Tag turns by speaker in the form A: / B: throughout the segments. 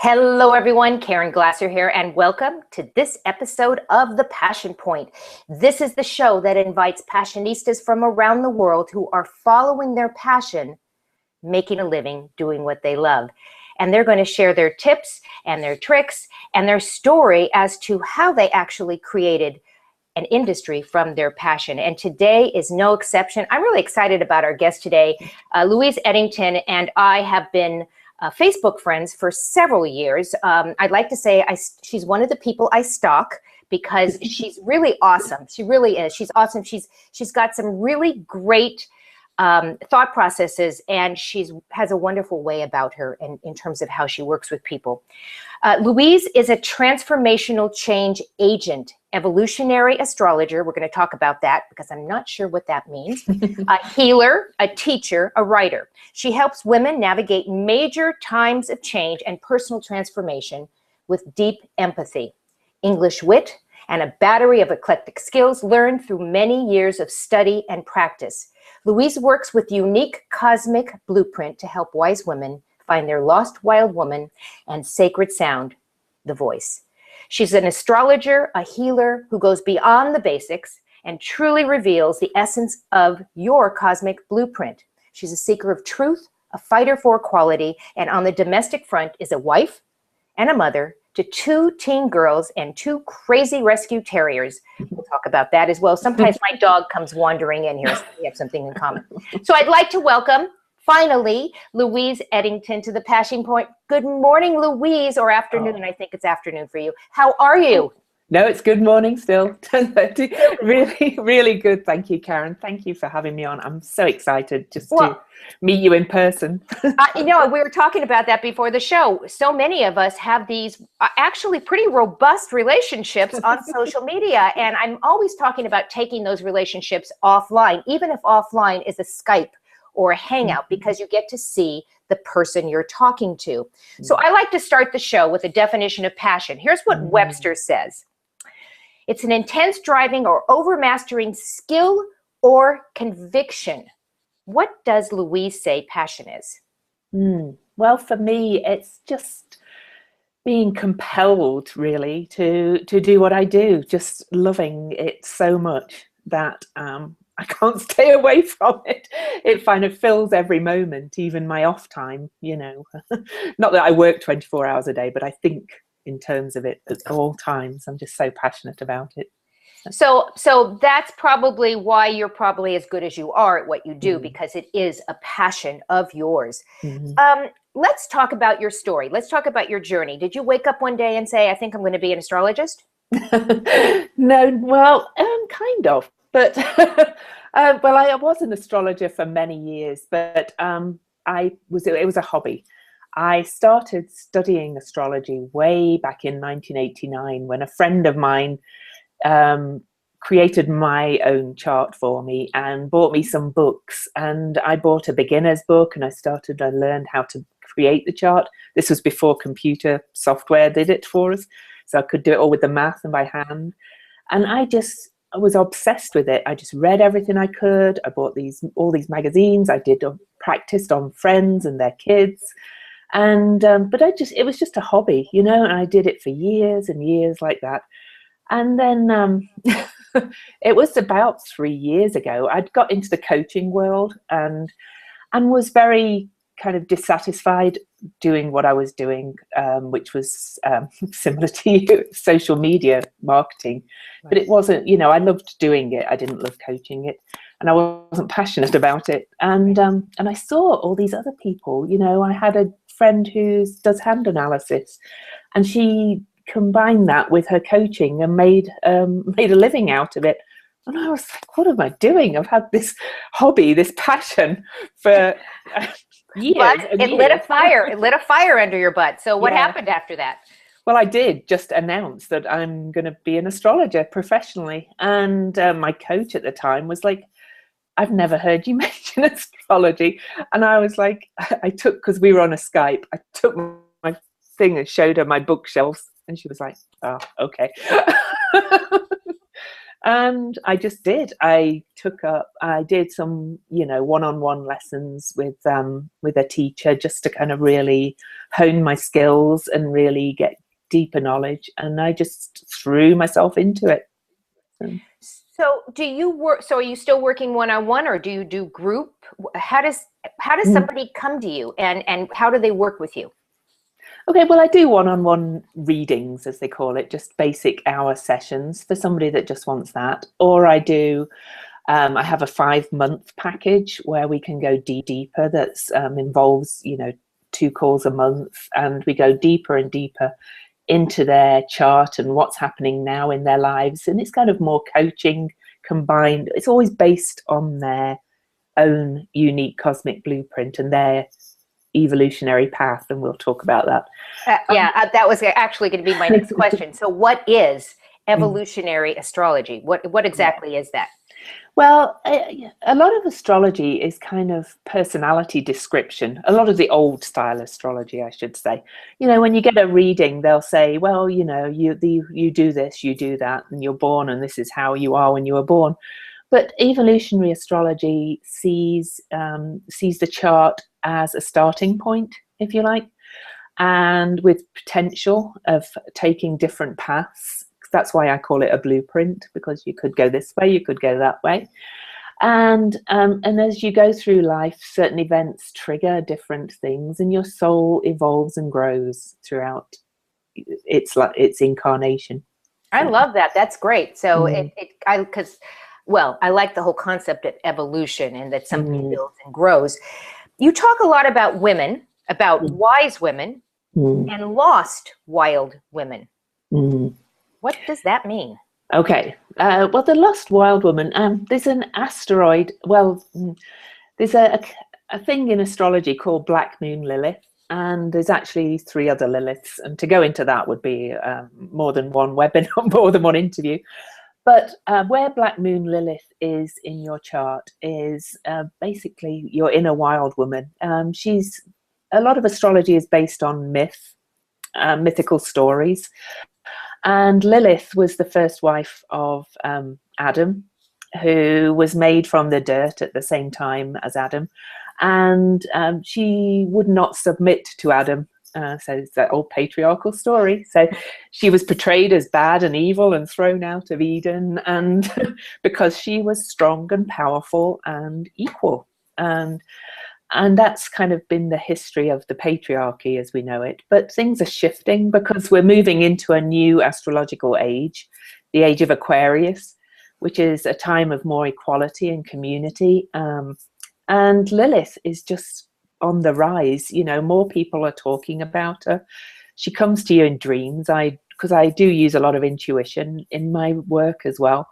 A: Hello everyone, Caren Glasser here, and welcome to this episode of The Passion Point. This is the show that invites passionistas from around the world who are following their passion, making a living, doing what they love. And they're going to share their tips and their tricks and their story as to how they actually created an industry from their passion. And today is no exception. I'm really excited about our guest today. Louise Eddington and I have been Facebook friends for several years. I'd like to say she's one of the people I stalk because she's really awesome. She really is. She's awesome. She's got some really great thought processes, and has a wonderful way about her in terms of how she works with people. Louise is a transformational change agent, evolutionary astrologer. We're going to talk about that because I'm not sure what that means. A healer, a teacher, a writer. She helps women navigate major times of change and personal transformation with deep empathy, English wit, and a battery of eclectic skills learned through many years of study and practice. Louise works with unique cosmic blueprint to help wise women find their lost wild woman and sacred sound, the voice. She's an astrologer, a healer who goes beyond the basics and truly reveals the essence of your cosmic blueprint. She's a seeker of truth, a fighter for equality, and on the domestic front is a wife and a mother to 2 teen girls and 2 crazy rescue terriers. We'll talk about that as well. Sometimes my dog comes wandering in here, so we have something in common. So I'd like to welcome, finally, Louise Eddington to the Passion Point. Good morning, Louise, or afternoon. I think it's afternoon for you. How are you?
B: No, it's good morning still. 10:30. Really, really good. Thank you, Caren. Thank you for having me on. I'm so excited to meet you in person.
A: We were talking about that before the show. So many of us have these actually pretty robust relationships on social media. And I'm always talking about taking those relationships offline, even if offline is a Skype or a hangout, because you get to see the person you're talking to. So I like to start the show with a definition of passion. Here's what Webster says. It's an intense driving or overmastering skill or conviction. What does Louise say passion is?
B: Well, for me, it's just being compelled, really, to do what I do, just loving it so much that I can't stay away from it. It kind of fills every moment, even my off time, Not that I work 24 hours a day, but I think in terms of it at all times. I'm just so passionate about it.
A: So that's probably why you're probably as good as you are at what you do, because it is a passion of yours. Let's talk about your story. Let's talk about your journey. Did you wake up one day and say, I think I'm going to be an astrologist?
B: No, well, kind of. But well, I was an astrologer for many years, but it was a hobby. I started studying astrology way back in 1989 when a friend of mine created my own chart for me and bought me some books. And I bought a beginner's book and I learned how to create the chart. This was before computer software did it for us. So I could do it all with the math and by hand. And I was obsessed with it. I just read everything I could. I bought all these magazines. I practiced on friends and their kids. And but it was just a hobby, and I did it for years and years like that. And then it was about 3 years ago, I'd got into the coaching world and was very kind of dissatisfied doing what I was doing, which was similar to you, social media marketing. Right. But it wasn't, I loved doing it. I didn't love coaching it. And I wasn't passionate about it. And I saw all these other people, I had a friend who does hand analysis, and she combined that with her coaching and made a living out of it. And I was like, what am I doing? I've had this hobby, this passion for years.
A: But it lit a fire. It lit a fire under your butt. So what happened after that?
B: Well, I did just announce that I'm going to be an astrologer professionally. And my coach at the time was like, I've never heard you mention astrology. And I was like, because we were on a Skype, I took my thing and showed her my bookshelves. And she was like, oh, okay. And I just did. I did some, one-on-one lessons with a teacher, just to kind of really hone my skills and really get deeper knowledge. And I just threw myself into it.
A: So do you work, so are you still working one-on-one, or do you do group? How does somebody come to you, and how do they work with you?
B: Okay, well, I do one-on-one readings, as they call it, just basic hour sessions for somebody that just wants that. Or I do, I have a 5-month package where we can go deeper. That's involves, 2 calls a month, and we go deeper and deeper into their chart and what's happening now in their lives. And it's kind of more coaching combined. It's always based on their own unique cosmic blueprint and their evolutionary path, and we'll talk about that.
A: That was actually going to be my next question. So what is evolutionary astrology? What exactly is that?
B: Well, a lot of astrology is kind of personality description. A lot of the old style astrology, I should say. When you get a reading, they'll say, well, you do this, you do that, and you're born, and this is how you are when you were born. But evolutionary astrology sees the chart as a starting point, if you like, and with potential of taking different paths. That's why I call it a blueprint, because you could go this way, you could go that way. And as you go through life, certain events trigger different things, and your soul evolves and grows throughout its incarnation.
A: I love that. That's great. So I like the whole concept of evolution, and that something builds and grows. You talk a lot about women, about wise women and lost wild women. What does that mean?
B: Okay. Well, the lost wild woman, there's an asteroid. Well, there's a thing in astrology called Black Moon Lilith, and there's actually 3 other Liliths. And to go into that would be more than one webinar, more than one interview. But where Black Moon Lilith is in your chart is basically your inner wild woman. A lot of astrology is based on mythical stories. And Lilith was the first wife of Adam, who was made from the dirt at the same time as Adam. And she would not submit to Adam. So it's that old patriarchal story. So she was portrayed as bad and evil and thrown out of Eden, and because she was strong and powerful and equal. And that's kind of been the history of the patriarchy as we know it. But things are shifting, because we're moving into a new astrological age, the age of Aquarius, which is a time of more equality and community. And Lilith is just on the rise. More people are talking about her. She comes to you in dreams, because I do use a lot of intuition in my work as well.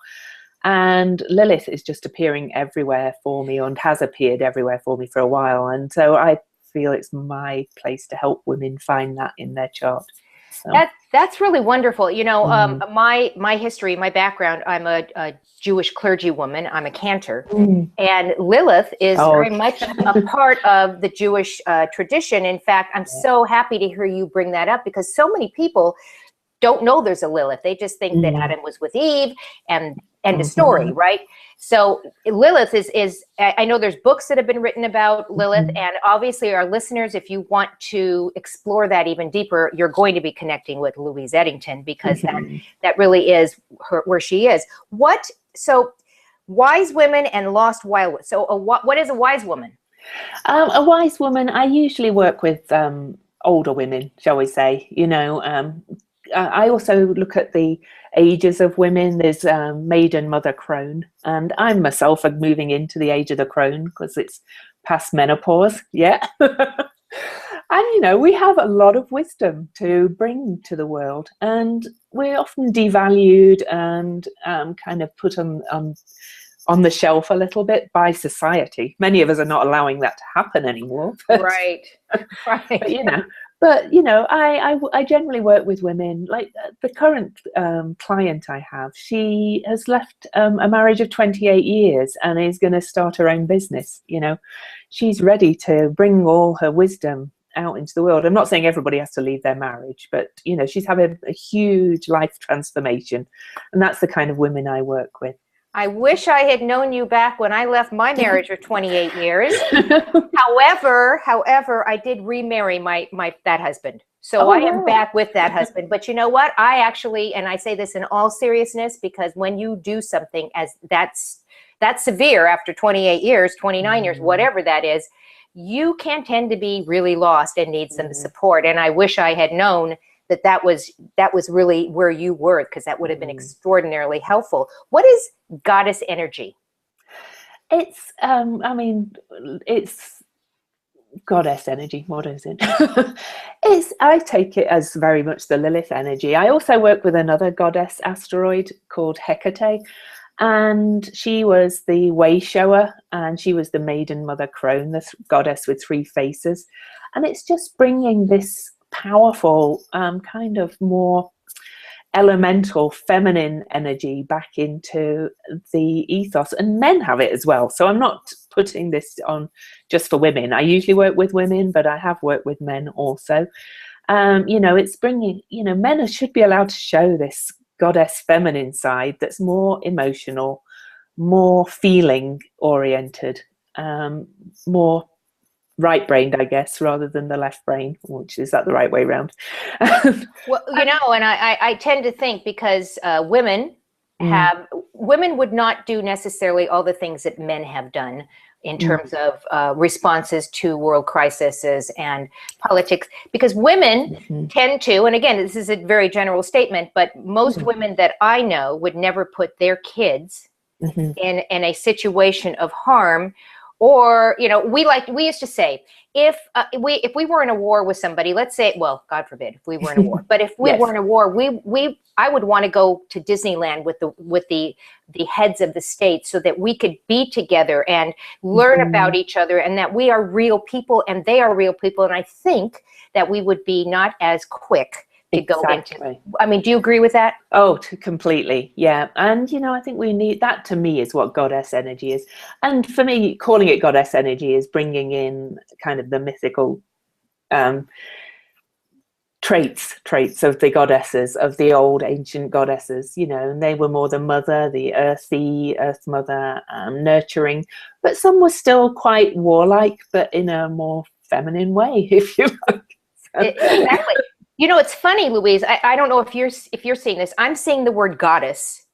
B: And Lilith is just appearing everywhere for me, and has appeared everywhere for me for a while. And so I feel it's my place to help women find that in their chart. So.
A: That's really wonderful. My history, my background, I'm a Jewish clergy woman. I'm a cantor. And Lilith is very much a part of the Jewish tradition. In fact, I'm so happy to hear you bring that up, because so many people don't know there's a Lilith. They just think that Adam was with Eve and the story, right? So Lilith is I know there's books that have been written about Lilith, and obviously our listeners, if you want to explore that even deeper, you're going to be connecting with Louise Eddington, because that really is where she is. So wise women and lost wild women. So what is a wise woman?
B: A wise woman, I usually work with older women, shall we say. I also look at the ages of women. There's maiden, mother, crone, and I'm myself moving into the age of the crone, because it's past menopause. And we have a lot of wisdom to bring to the world, and we're often devalued and kind of put on the shelf a little bit by society. Many of us are not allowing that to happen anymore.
A: Right.
B: But I generally work with women. Like the current client I have, she has left a marriage of 28 years and is going to start her own business. She's ready to bring all her wisdom out into the world. I'm not saying everybody has to leave their marriage, but you know, she's having a huge life transformation, and that's the kind of women I work with.
A: I wish I had known you back when I left my marriage for 28 years. However, I did remarry that husband. So I am back with that husband. But you know what? I actually, and I say this in all seriousness, because when you do something as that's severe after 28 years, 29 years, whatever that is, you can tend to be really lost and need some support. And I wish I had known that was really where you were, because that would have been extraordinarily helpful. What is goddess energy?
B: It's, it's goddess energy. What is it? I take it as very much the Lilith energy. I also work with another goddess asteroid called Hecate, and she was the way shower, and she was the maiden mother crone, this goddess with 3 faces. And it's just bringing this powerful kind of more elemental feminine energy back into the ethos, and men have it as well. So I'm not putting this on just for women. I usually work with women, but I have worked with men also. You know, it's bringing, you know, men should be allowed to show this goddess feminine side that's more emotional, more feeling oriented, more right-brained, I guess, rather than the left brain, which is that the right way around?
A: Well, you know, and I tend to think, because women would not do necessarily all the things that men have done in terms of responses to world crises and politics, because women tend to, and again, this is a very general statement, but most women that I know would never put their kids in a situation of harm. Or, you know, we used to say, if we were in a war with somebody, let's say, well, God forbid, if we were in a war, but if we were in a war, I would want to go to Disneyland with the heads of the state, so that we could be together and learn about each other, and that we are real people and they are real people. And I think that we would be not as quick to go into. I mean, do you agree with that?
B: Oh, completely. Yeah. And, you know, I think we need that. To me, is what goddess energy is. And for me, calling it goddess energy is bringing in kind of the mythical traits of the goddesses, of the old ancient goddesses, you know, and they were more the mother, the earth mother, nurturing, but some were still quite warlike, but in a more feminine way, if you like.
A: Exactly. You know, it's funny, Louise. I don't know if you're seeing this. I'm seeing the word goddess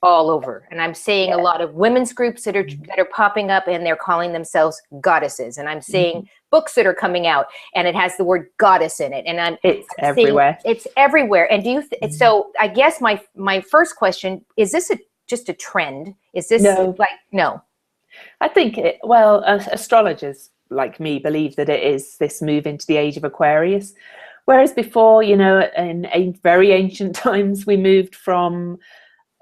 A: all over, and I'm seeing a lot of women's groups that are popping up, and they're calling themselves goddesses. And I'm seeing books that are coming out, and it has the word goddess in it. And it's everywhere. It's everywhere. And do you? So I guess my first question is: this just a trend? Is this no?
B: I think astrologers like me believe that it is this move into the age of Aquarius. Whereas before, you know, in very ancient times, we moved from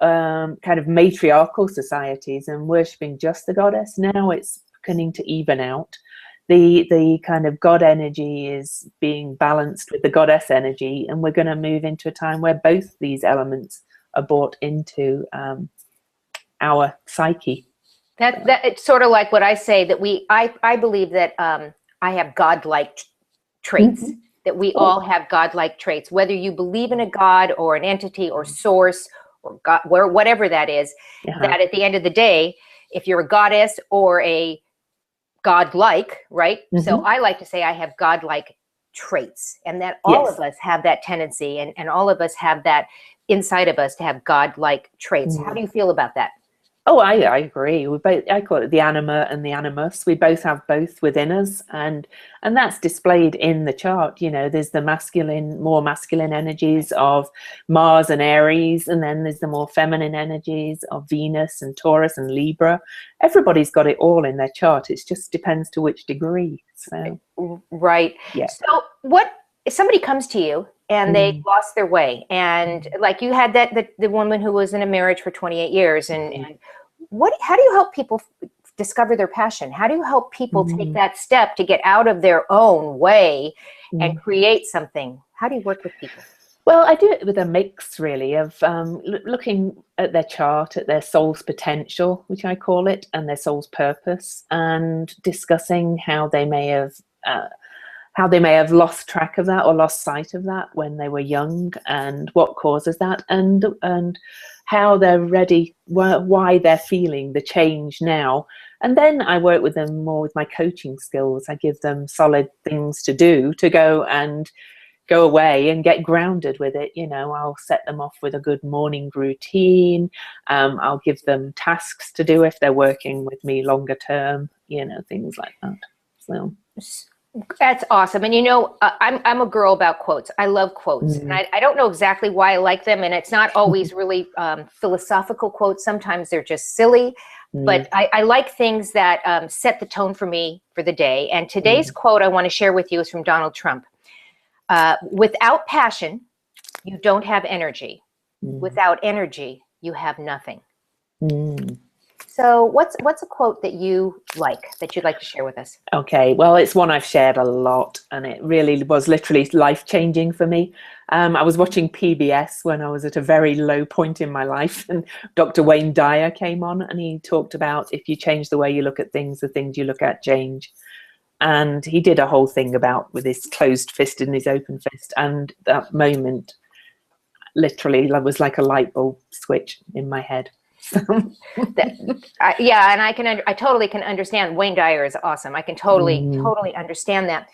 B: kind of matriarchal societies and worshipping just the goddess. Now it's beginning to even out. The kind of god energy is being balanced with the goddess energy, and we're going to move into a time where both these elements are brought into our psyche.
A: That it's sort of like what I say, that I believe that I have godlike traits. That we all have godlike traits, whether you believe in a god or an entity or source or God, whatever that is, that at the end of the day, if you're a goddess or a godlike, right? So I like to say I have godlike traits, and that all of us have that tendency, and all of us have that inside of us to have godlike traits. How do you feel about that?
B: Oh, I agree. I call it the anima and the animus. We both have both within us, and that's displayed in the chart. You know, there's the more masculine energies of Mars and Aries, and then there's the more feminine energies of Venus and Taurus and Libra. Everybody's got it all in their chart. It just depends to which degree. So,
A: right. Yeah. So what if somebody comes to you and they lost their way, and like you had the woman who was in a marriage for 28 years, and how do you help people discover their passion? How do you help people take that step to get out of their own way and create something? How do you work with people?
B: Well, I do it with a mix, really, of looking at their chart, at their soul's potential, which I call it, and their soul's purpose, and discussing how they may have how they may have lost track of that or lost sight of that when they were young, and what causes that, and how they're ready, why they're feeling the change now. And then I work with them more with my coaching skills. I give them solid things to do, to go away and get grounded with it. You know, I'll set them off with a good morning routine. I'll give them tasks to do if they're working with me longer term, you know, things like that. So
A: that's awesome. And you know, I'm a girl about quotes. I love quotes. And I don't know exactly why I like them. And it's not always really philosophical quotes. Sometimes they're just silly. But I like things that set the tone for me for the day. And today's quote I want to share with you is from Donald Trump. Without passion, you don't have energy. Without energy, you have nothing. So what's a quote that you like, that you'd like to share with us?
B: Okay, well, it's one I've shared a lot, and it really was literally life-changing for me. I was watching PBS when I was at a very low point in my life, and Dr. Wayne Dyer came on, and he talked about if you change the way you look at things, the things you look at change. And he did a whole thing about with his closed fist and his open fist, and that moment literally was like a light bulb switch in my head.
A: Yeah, and I totally can understand. Wayne Dyer is awesome. I can totally understand that.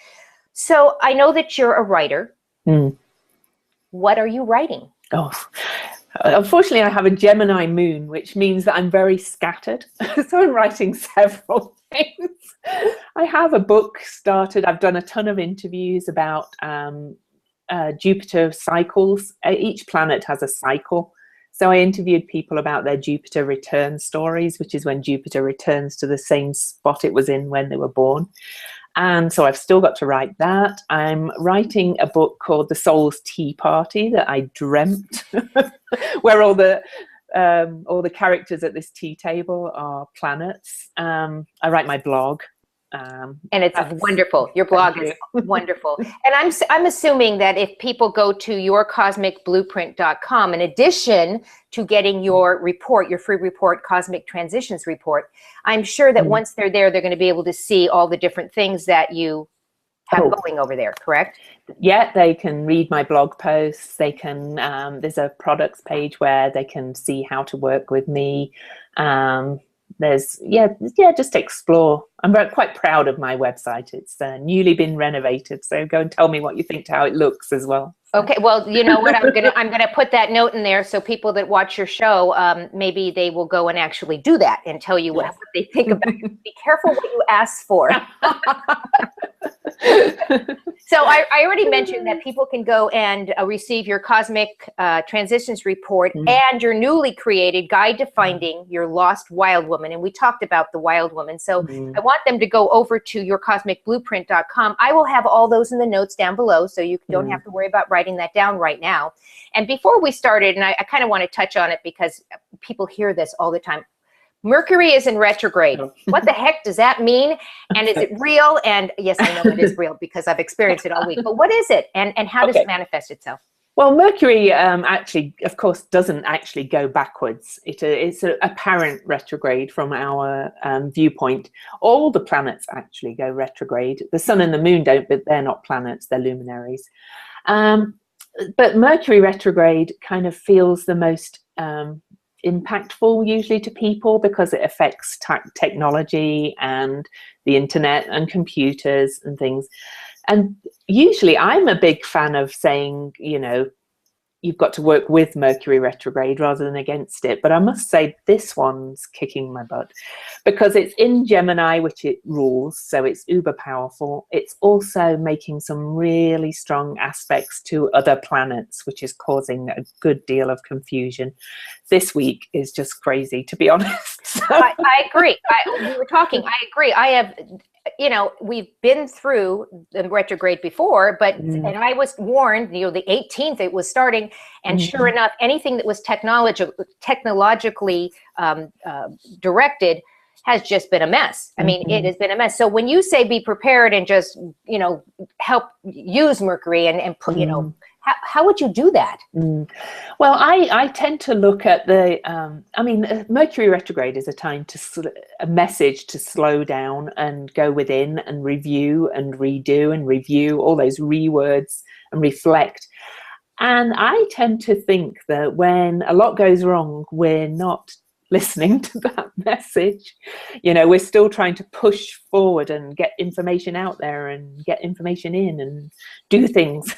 A: So I know that you're a writer. What are you writing?
B: Oh, unfortunately, I have a Gemini moon, which means that I'm very scattered. So I'm writing several things. I have a book started. I've done a ton of interviews about Jupiter cycles. Each planet has a cycle. So I interviewed people about their Jupiter return stories, which is when Jupiter returns to the same spot it was in when they were born. And so I've still got to write that. I'm writing a book called The Soul's Tea Party that I dreamt, where all the characters at this tea table are planets. I write my blog.
A: And it's wonderful. Your blog is wonderful. And I'm assuming that if people go to yourcosmicblueprint.com, in addition to getting your report, your free report, Cosmic Transitions Report, I'm sure that once they're there, they're going to be able to see all the different things that you have going over there, correct?
B: Yeah, they can read my blog posts. They can, there's a products page where they can see how to work with me. There's just explore. I'm quite proud of my website. It's newly been renovated, so go and tell me what you think to how it looks as well.
A: Okay, well, you know what, I'm gonna put that note in there so people that watch your show, maybe they will go and actually do that and tell you what they think about it. Be careful what you ask for. So I already mentioned that people can go and receive your Cosmic Transitions Report and your newly created Guide to Finding Your Lost Wild Woman. And we talked about the Wild Woman. So I want them to go over to yourcosmicblueprint.com. I will have all those in the notes down below, so you don't have to worry about writing that down right now. And before we started, and I kind of want to touch on it because people hear this all the time, Mercury is in retrograde. What the heck does that mean? And is it real? And yes, I know it is real because I've experienced it all week. But what is it? And how does it manifest itself?
B: Well, Mercury actually, of course, doesn't actually go backwards. It's an apparent retrograde from our viewpoint. All the planets actually go retrograde. The sun and the moon don't, but they're not planets, they're luminaries. But Mercury retrograde kind of feels the most impactful usually to people because it affects technology and the internet and computers and things. And usually I'm a big fan of saying, you know, you've got to work with Mercury retrograde rather than against it. But I must say this one's kicking my butt because it's in Gemini, which it rules. So it's uber powerful. It's also making some really strong aspects to other planets, which is causing a good deal of confusion. This week is just crazy, to be honest.
A: I agree. We were talking. I agree. I have, you know, we've been through the retrograde before, but and I was warned, you know, the 18th it was starting, and sure enough, anything that was technologically directed has just been a mess. I mean, it has been a mess. So when you say be prepared and just, you know, help use Mercury and put, you know, How would you do that?
B: Well, I tend to look at the, Mercury retrograde is a time a message to slow down and go within and review and redo and review all those rewords and reflect. And I tend to think that when a lot goes wrong, we're not listening to that message. We're still trying to push forward and get information out there and get information in and do things.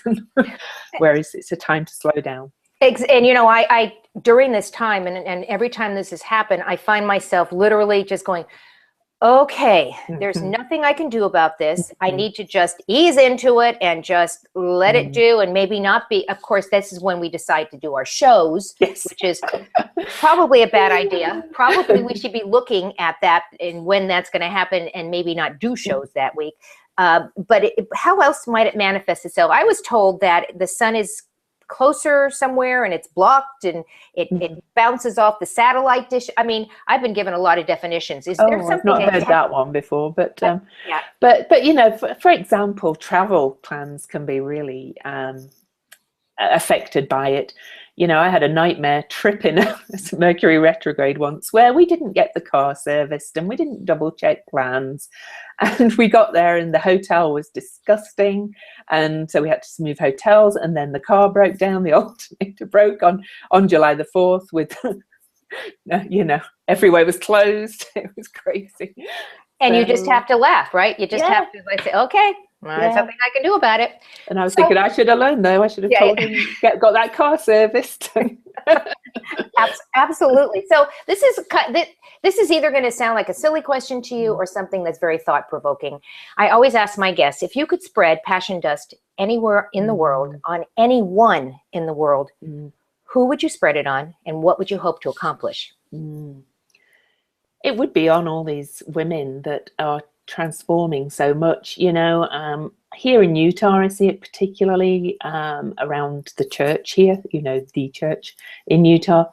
B: Whereas it's a time to slow down.
A: And I during this time and every time this has happened, I find myself literally just going, okay, there's nothing I can do about this. I need to just ease into it and just let it do, and maybe not be. Of course, this is when we decide to do our shows, which is probably a bad idea. Probably we should be looking at that and when that's going to happen, and maybe not do shows that week. But how else might it manifest itself? I was told that the sun is closer somewhere and it's blocked and it bounces off the satellite dish. I mean, I've been given a lot of definitions. Is there something?
B: I've not heard that one before, but for example, travel plans can be really affected by it. I had a nightmare trip in Mercury retrograde once where we didn't get the car serviced and we didn't double check plans, and we got there and the hotel was disgusting, and so we had to move hotels, and then the car broke down, the alternator broke on July the 4th with everywhere was closed. It was crazy.
A: And you just have to laugh, right? You just have to say, okay, there's something I can do about it.
B: And I was thinking, I should have learned, though. I should have told him, got that car serviced.
A: Absolutely. So this is either going to sound like a silly question to you or something that's very thought-provoking. I always ask my guests, if you could spread passion dust anywhere in the world, on anyone in the world, who would you spread it on, and what would you hope to accomplish?
B: It would be on all these women that are transforming so much. Here in Utah, I see it particularly around the church here, the church in Utah.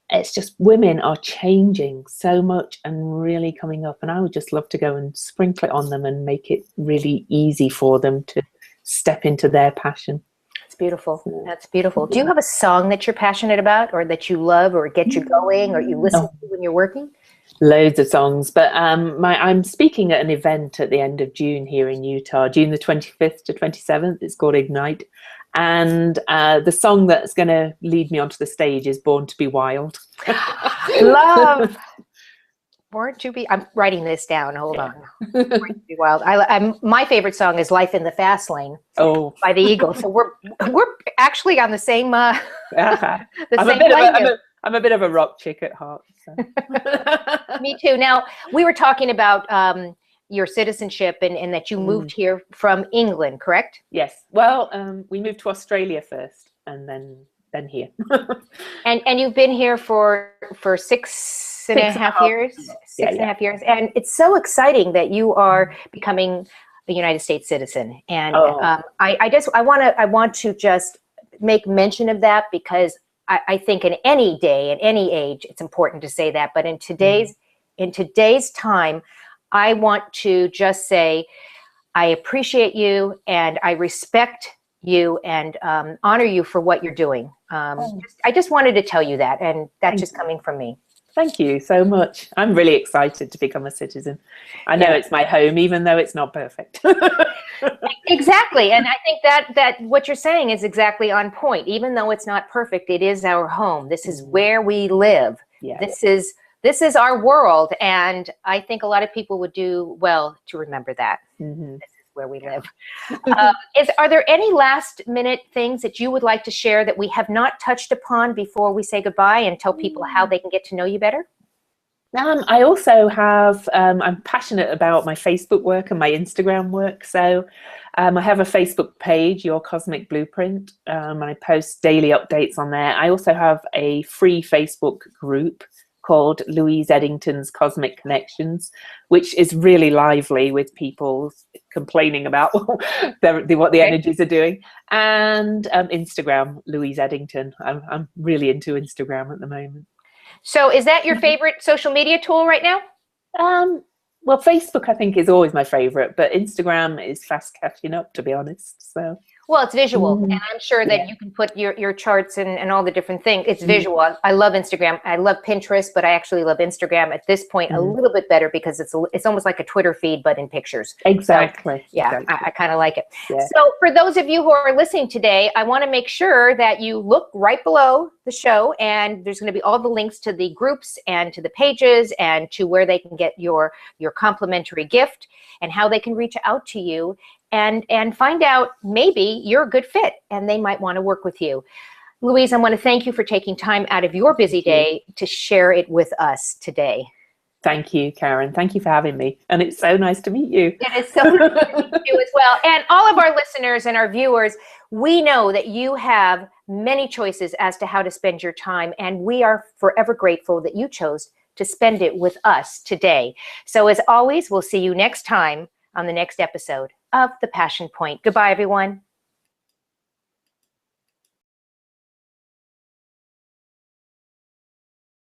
B: It's just women are changing so much and really coming up, and I would just love to go and sprinkle it on them and make it really easy for them to step into their passion.
A: It's beautiful. That's beautiful. Do you have a song that you're passionate about, or that you love, or get you going, or you listen to when you're working?
B: Loads of songs, but I'm speaking at an event at the end of June here in Utah, June the 25th to 27th. It's called Ignite, and the song that's going to lead me onto the stage is Born to be Wild.
A: Love. Born to be. I'm writing this down. Hold on. Born to be Wild. My favorite song is Life in the Fast Lane by the Eagles. So we're actually on the same
B: I'm a bit of a rock chick at heart. So.
A: Me too. Now, we were talking about your citizenship and that you moved here from England, correct?
B: Yes. Well, we moved to Australia first, and then here. and
A: you've been here for 6.5 years? 6.5 years. And it's so exciting that you are becoming a United States citizen. And I want to just make mention of that, because I think in any day, at any age, it's important to say that. But in today's time, I want to just say, I appreciate you and I respect you and honor you for what you're doing. I just wanted to tell you that, and that's just coming from me.
B: Thank you so much. I'm really excited to become a citizen. I know it's my home, even though it's not perfect.
A: Exactly. And I think that what you're saying is exactly on point. Even though it's not perfect, it is our home. This is where we live. This is our world. And I think a lot of people would do well to remember that. This is where we live. Are there any last minute things that you would like to share that we have not touched upon before we say goodbye and tell people how they can get to know you better?
B: I also have, I'm passionate about my Facebook work and my Instagram work. So I have a Facebook page, Your Cosmic Blueprint. I post daily updates on there. I also have a free Facebook group called Louise Eddington's Cosmic Connections, which is really lively with people complaining about what the energies are doing. And Instagram, Louise Eddington. I'm really into Instagram at the moment.
A: So is that your favorite social media tool right now?
B: Well, Facebook, I think, is always my favorite, but Instagram is fast catching up, to be honest. So.
A: Well, it's visual,
B: Mhm.
A: and I'm sure that
B: Yeah.
A: you can put your charts and all the different things. It's visual. I love Instagram. I love Pinterest, but I actually love Instagram at this point a little bit better because it's almost like a Twitter feed, but in pictures.
B: Exactly.
A: So, yeah,
B: Exactly.
A: I kind of like it.
B: Yeah.
A: So for those of you who are listening today, I want to make sure that you look right below the show, and there's going to be all the links to the groups and to the pages and to where they can get your complimentary gift and how they can reach out to you and find out maybe you're a good fit and they might want to work with you. Louise, I want to thank you for taking time out of your busy day to share it with us today.
B: Thank you, Karen. Thank you for having me. And it's so nice to meet you.
A: It is so nice to meet you as well. And all of our listeners and our viewers, we know that you have many choices as to how to spend your time, and we are forever grateful that you chose to spend it with us today. So as always, we'll see you next time on the next episode of The Passion Point. Goodbye, everyone.